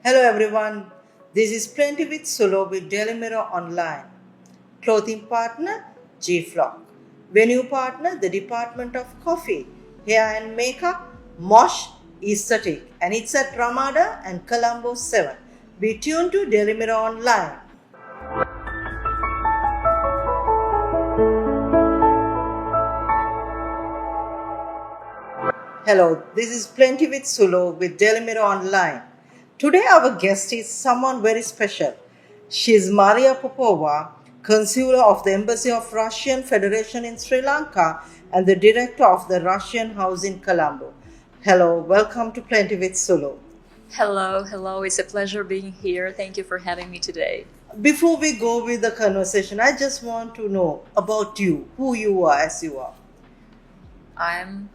Hello everyone, this is Plenty with Sulo with Daily Mirror Online. Clothing partner G Flock. Venue partner the Department of Coffee. Hair and makeup Mosh Aesthetic, and it's at Ramada and Colombo 7. Be tuned to Daily Mirror Online. Hello, this is Plenty with Sulo with Daily Mirror Online. Today our guest is someone very special. She is Maria Popova, consular of the Embassy of Russian Federation in Sri Lanka and the director of the Russian House in Colombo. Hello, welcome to Plenty with Sulo. Hello. It's a pleasure being here. Thank you for having me today. Before we go with the conversation, I just want to know about you, who you are as you are. I'm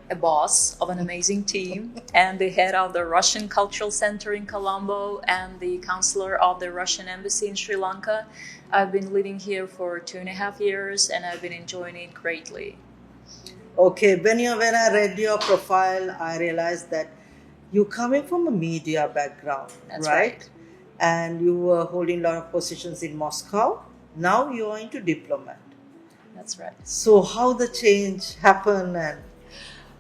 a boss of an amazing team and the head of the Russian Cultural Center in Colombo and the counselor of the Russian Embassy in Sri Lanka. I've been living here for 2.5 years and I've been enjoying it greatly. Okay, when I read your profile, I realized that you're coming from a media background, That's right. And you were holding a lot of positions in Moscow. Now you're into diplomat. That's right. So how the change happened and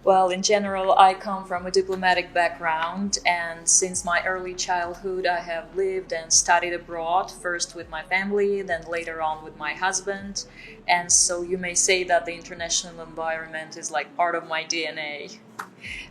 Well, in general, I come from a diplomatic background, and since my early childhood, I have lived and studied abroad, first with my family, then later on with my husband. And so you may say that the international environment is like part of my DNA.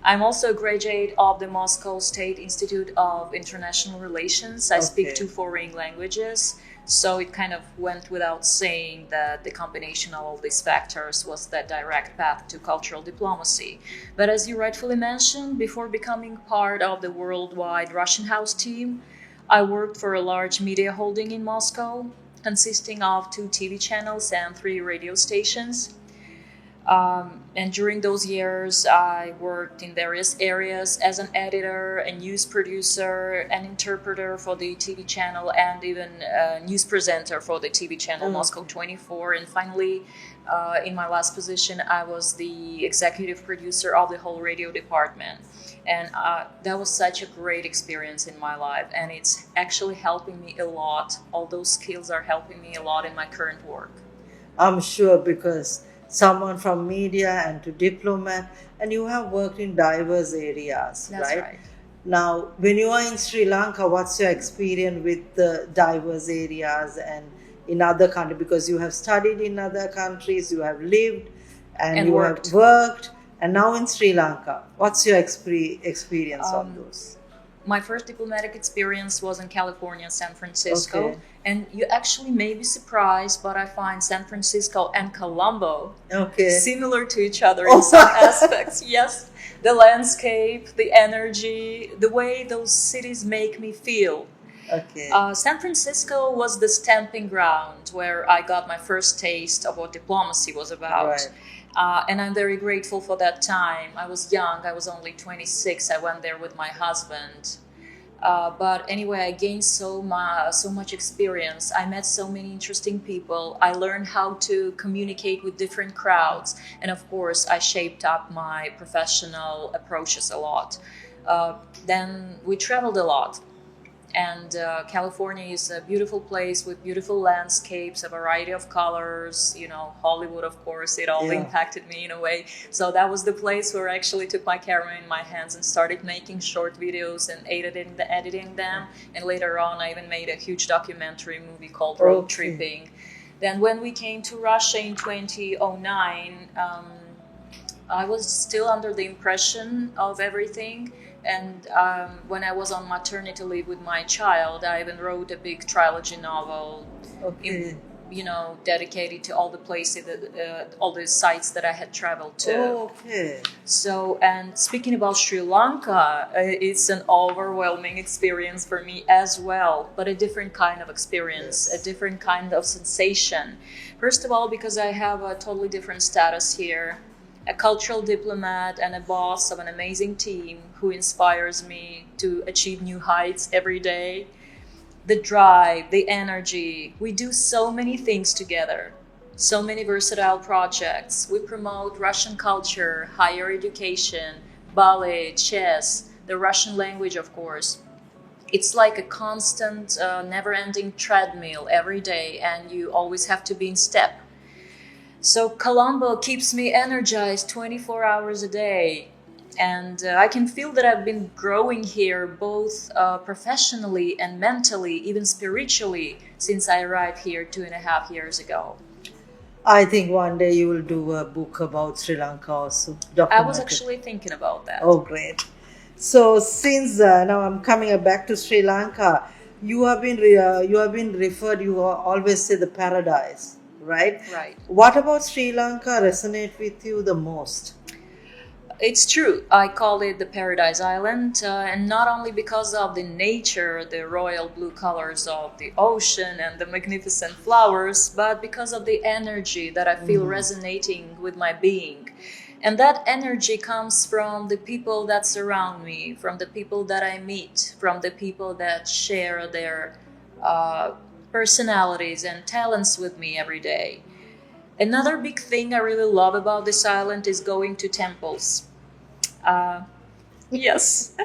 I'm also a graduate of the Moscow State Institute of International Relations. I speak Okay. 2 foreign languages. So it kind of went without saying that the combination of all these factors was the direct path to cultural diplomacy. But as you rightfully mentioned, before becoming part of the worldwide Russian House team, I worked for a large media holding in Moscow, consisting of 2 TV channels and 3 radio stations. And during those years, I worked in various areas as an editor, a news producer, an interpreter for the TV channel, and even a news presenter for the TV channel Moscow 24. And finally, in my last position, I was the executive producer of the whole radio department. And that was such a great experience in my life. And it's actually helping me a lot. All those skills are helping me a lot in my current work. I'm sure because someone from media and to diplomat, and you have worked in diverse areas, That's right. Now, when you are in Sri Lanka, what's your experience with the diverse areas and in other countries? Because you have studied in other countries, you have lived and you worked. have worked, and now in Sri Lanka, what's your experience on those? My first diplomatic experience was in California, San Francisco. Okay. And you actually may be surprised, but I find San Francisco and Colombo Okay. similar to each other in some aspects. Yes, the landscape, the energy, the way those cities make me feel. Okay. San Francisco was the stamping ground where I got my first taste of what diplomacy was about. Right. And I'm very grateful for that time. I was young, I was only 26. I went there with my husband. But anyway, I gained so much experience. I met so many interesting people. I learned how to communicate with different crowds. And of course, I shaped up my professional approaches a lot. Then we traveled a lot. And California is a beautiful place with beautiful landscapes, a variety of colors. Hollywood, of course, it all impacted me in a way. So that was the place where I actually took my camera in my hands and started making short videos and editing them. And later on, I even made a huge documentary movie called Road Tripping. Then when we came to Russia in 2009, I was still under the impression of everything. And when I was on maternity leave with my child, I even wrote a big trilogy novel, dedicated to all the places, all the sites that I had traveled to. Okay. So, and speaking about Sri Lanka, it's an overwhelming experience for me as well, but a different kind of experience, a different kind of sensation. First of all, because I have a totally different status here. A cultural diplomat and a boss of an amazing team who inspires me to achieve new heights every day. The drive, the energy. We do so many things together, so many versatile projects. We promote Russian culture, higher education, ballet, chess, the Russian language, of course. It's like a constant, never-ending treadmill every day, and you always have to be in step. So Colombo keeps me energized 24 hours a day. And I can feel that I've been growing here both professionally and mentally, even spiritually, since I arrived here 2.5 years ago. I think one day you will do a book about Sri Lanka also, I was documented. actually thinking about that. Oh, great. So since now I'm coming back to Sri Lanka, you have been referred. You always say the paradise, right? Right. What about Sri Lanka resonate with you the most? It's true. I call it the Paradise Island, and not only because of the nature, the royal blue colors of the ocean, and the magnificent flowers, but because of the energy that I feel resonating with my being. And that energy comes from the people that surround me, from the people that I meet, from the people that share their uh, personalities and talents with me every day. Another big thing I really love about this island is going to temples. Uh, yes.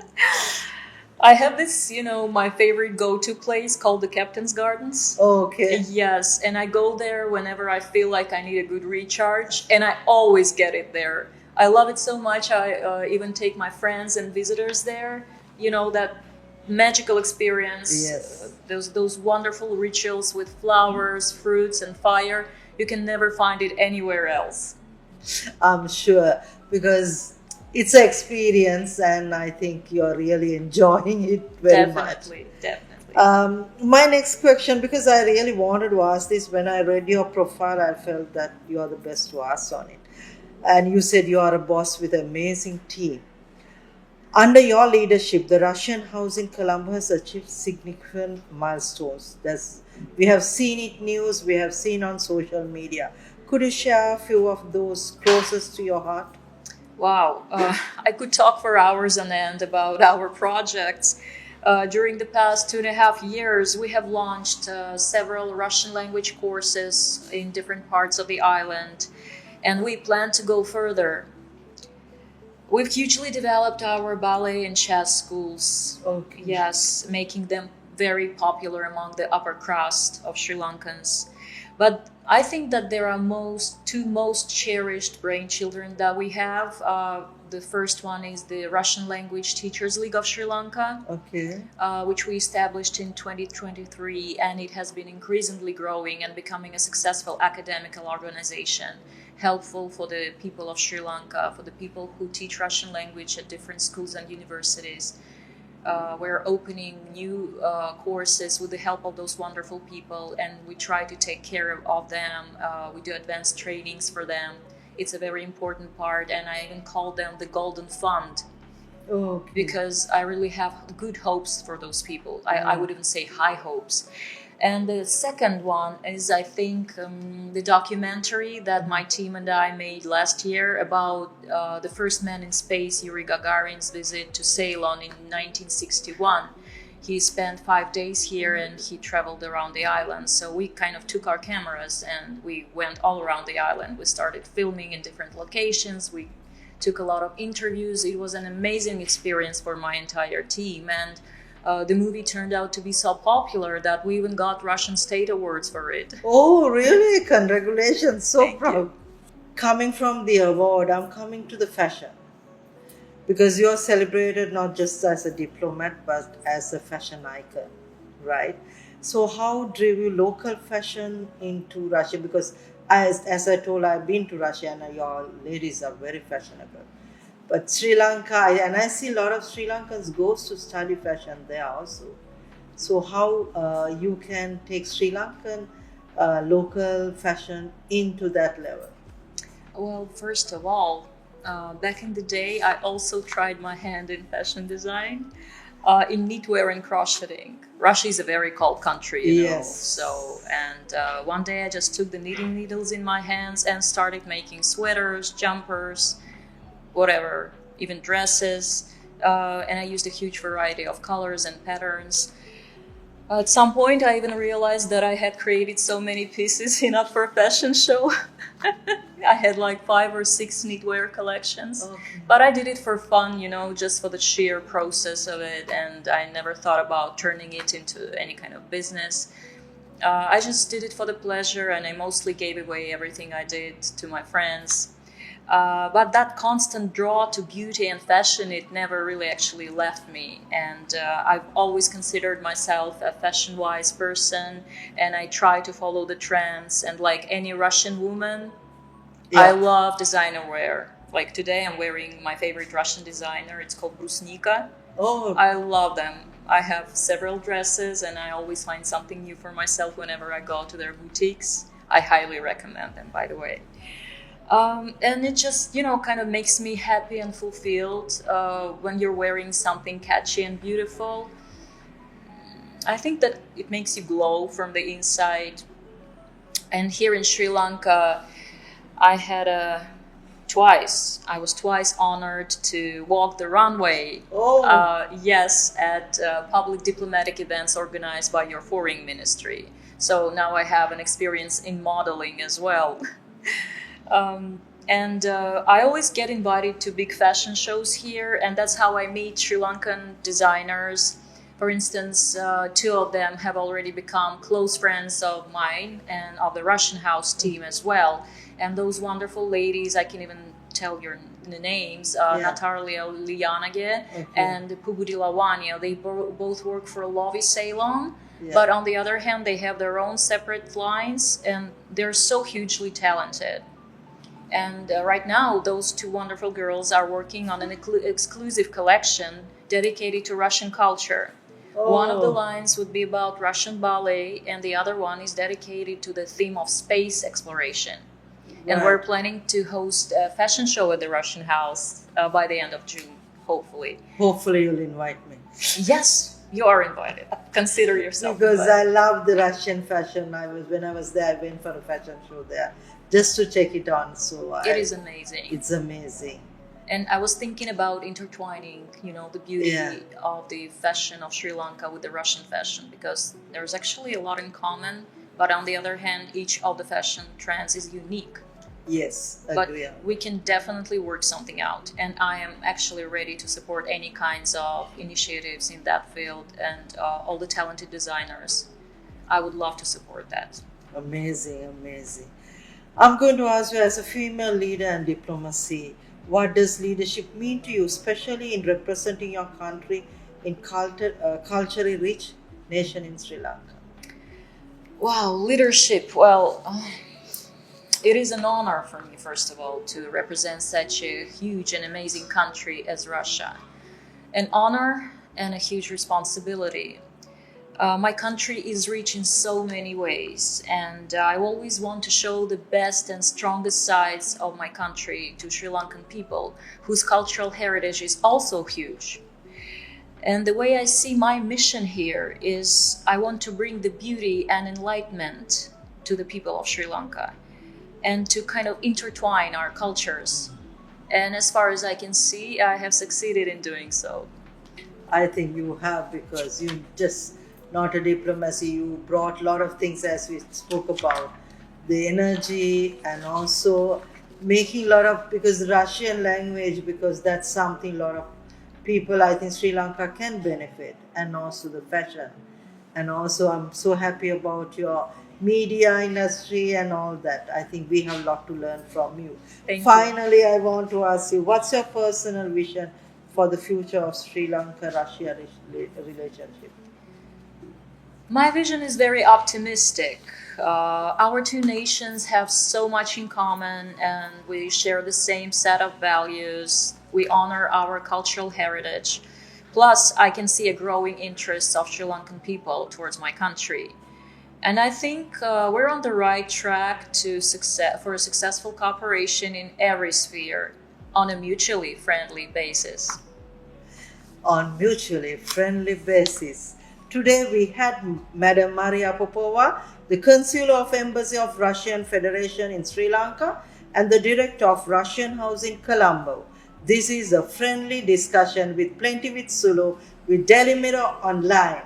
I have this, my favorite go-to place called the Captain's Gardens. Okay. Yes, and I go there whenever I feel like I need a good recharge, and I always get it there. I love it so much. I even take my friends and visitors there. That magical experience. Yes. Those wonderful rituals with flowers, fruits, and fire. You can never find it anywhere else. I'm sure because it's an experience, and I think you're really enjoying it very much. Definitely. My next question, because I really wanted to ask this, when I read your profile, I felt that you are the best to ask on it. And you said you are a boss with an amazing team. Under your leadership, the Russian house in Colombo has achieved significant milestones. We have seen it news, we have seen on social media. Could you share a few of those closest to your heart? Wow, I could talk for hours on end about our projects. During the past 2.5 years, we have launched several Russian language courses in different parts of the island, and we plan to go further. We've hugely developed our ballet and chess schools. Okay. Yes, making them very popular among the upper crust of Sri Lankans. But I think that there are two most cherished brainchildren that we have. The first one is the Russian Language Teachers League of Sri Lanka, Okay. which we established in 2023, and it has been increasingly growing and becoming a successful academical organization, helpful for the people of Sri Lanka, for the people who teach Russian language at different schools and universities. We're opening new courses with the help of those wonderful people, and we try to take care of them. We do advanced trainings for them. It's a very important part, and I even call them the Golden Fund, Okay. because I really have good hopes for those people. I would even say high hopes. And the second one is, I think, the documentary that my team and I made last year about the first man in space, Yuri Gagarin's visit to Ceylon in 1961. He spent 5 days here and he traveled around the island. So we kind of took our cameras and we went all around the island. We started filming in different locations. We took a lot of interviews. It was an amazing experience for my entire team. And the movie turned out to be so popular that we even got Russian state awards for it. Oh, really? Congratulations. So Thank proud. you. Coming from the award, I'm coming to the fashion. Because you're celebrated not just as a diplomat, but as a fashion icon, right? So how drove you local fashion into Russia? Because as I told, I've been to Russia and your ladies are very fashionable. But Sri Lanka, and I see a lot of Sri Lankans goes to study fashion there also. So how you can take Sri Lankan local fashion into that level? Well, first of all, back in the day, I also tried my hand in fashion design, in knitwear and crocheting. Russia is a very cold country, you know. Yes. So, and one day I just took the knitting needles in my hands and started making sweaters, jumpers, whatever, even dresses. And I used a huge variety of colors and patterns. At some point, I even realized that I had created so many pieces enough for a fashion show. I had like 5 or 6 knitwear collections, Okay. but I did it for fun, just for the sheer process of it, and I never thought about turning it into any kind of business. I just did it for the pleasure, and I mostly gave away everything I did to my friends. But that constant draw to beauty and fashion, it never really actually left me. And I've always considered myself a fashion wise person, and I try to follow the trends. And like any Russian woman, I Yeah. love designer wear. Like today, I'm wearing my favorite Russian designer. It's called Brusnika. Oh, I love them. I have several dresses, and I always find something new for myself whenever I go to their boutiques. I highly recommend them, by the way. And it just, kind of makes me happy and fulfilled when you're wearing something catchy and beautiful. I think that it makes you glow from the inside. And here in Sri Lanka, I had I was twice honored to walk the runway. oh, Yes, at public diplomatic events organized by your foreign ministry. So now I have an experience in modeling as well. And I always get invited to big fashion shows here, and that's how I meet Sri Lankan designers. For instance, two of them have already become close friends of mine and of the Russian house team as well. And those wonderful ladies, I can even tell your the names, Yeah. Natalia Lianage okay. and Pubudi Lavanya. They both work for Lovi Ceylon. Yeah. But on the other hand, they have their own separate lines, and they're so hugely talented. And right now, those two wonderful girls are working on an exclusive collection dedicated to Russian culture. One of the Oh, lines would be about Russian ballet, and the other one is dedicated to the theme of space exploration. And we're right. planning to host a fashion show at the Russian House by the end of June, hopefully. Hopefully, you'll invite me. Yes, you are invited. Consider yourself Because I invited. love the Russian fashion. When I was there, I went for a fashion show there just to check it on. It is amazing. It's amazing. And I was thinking about intertwining, the beauty Yeah. of the fashion of Sri Lanka with the Russian fashion, because there's actually a lot in common. But on the other hand, each of the fashion trends is unique. Yes, But agree. we can definitely work something out. And I am actually ready to support any kinds of initiatives in that field, and all the talented designers. I would love to support that. Amazing, amazing. I'm going to ask you, as a female leader in diplomacy, what does leadership mean to you, especially in representing your country in culturally rich nation in Sri Lanka? Wow, leadership. Well, it is an honor for me, first of all, to represent such a huge and amazing country as Russia. An honor and a huge responsibility. My country is rich in so many ways, and I always want to show the best and strongest sides of my country to Sri Lankan people, whose cultural heritage is also huge. And the way I see my mission here is I want to bring the beauty and enlightenment to the people of Sri Lanka, and to kind of intertwine our cultures. And as far as I can see, I have succeeded in doing so. I think you have, because you just not a diplomacy. You brought a lot of things, as we spoke about, the energy, and also making a lot of, because Russian language, because that's something a lot of people, I think Sri Lanka can benefit, and also the fashion. And also I'm so happy about your media industry and all that. I think we have a lot to learn from you. Thank you. Finally, I want to ask you, what's your personal vision for the future of Sri Lanka-Russia relationship? My vision is very optimistic. Our two nations have so much in common, and we share the same set of values. We honor our cultural heritage. Plus, I can see a growing interest of Sri Lankan people towards my country. And I think we're on the right track for a successful cooperation in every sphere on a mutually friendly basis. On mutually friendly basis. Today we had Madam Maria Popova, the Consul of Embassy of Russian Federation in Sri Lanka and the Director of Russian House in Colombo. This is a friendly discussion with Plenty with Sulo with Daily Mirror Online.